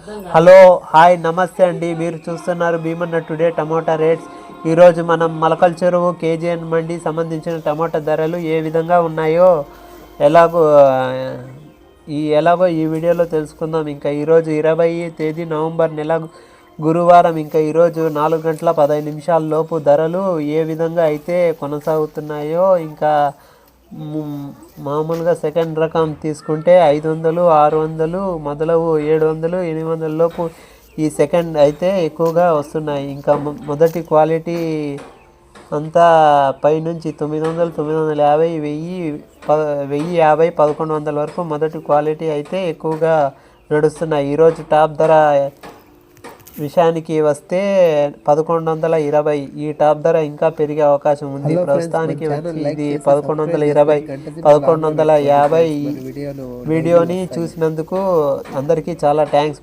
Hello hi నమస్తే అండి. మీరు చూస్తున్నారు భీమన్న టుడే టమోటా రేట్స్. ఈరోజు మనం మలకల్ చెరువు కేజీఎన్ మండి సంబంధించిన టమోటా ధరలు ఏ విధంగా ఉన్నాయో ఎలాగో ఈ వీడియోలో తెలుసుకుందాం. ఇంకా ఈరోజు 20 తేదీ నవంబర్ నెల గురువారం. ఇంకా ఈరోజు 4:15 లోపు ధరలు ఏ విధంగా అయితే కొనసాగుతున్నాయో, ఇంకా మామూలుగా సెకండ్ రకం తీసుకుంటే 500, 600 మొదలవు 700, 800 లోపు ఈ సెకండ్ అయితే ఎక్కువగా వస్తున్నాయి. ఇంకా మొదటి క్వాలిటీ అంతా పైనుంచి 900, 950, 1050, 1100 వరకు మొదటి క్వాలిటీ అయితే ఎక్కువగా నడుస్తున్నాయి. ఈరోజు టాప్ ధర విషయానికి వస్తే 1120. ఈ టాప్ ధర ఇంకా పెరిగే అవకాశం ఉంది. ప్రస్తుతానికి వచ్చి ఇది 1120, 1150. వీడియోని చూసినందుకు అందరికీ చాలా థ్యాంక్స్.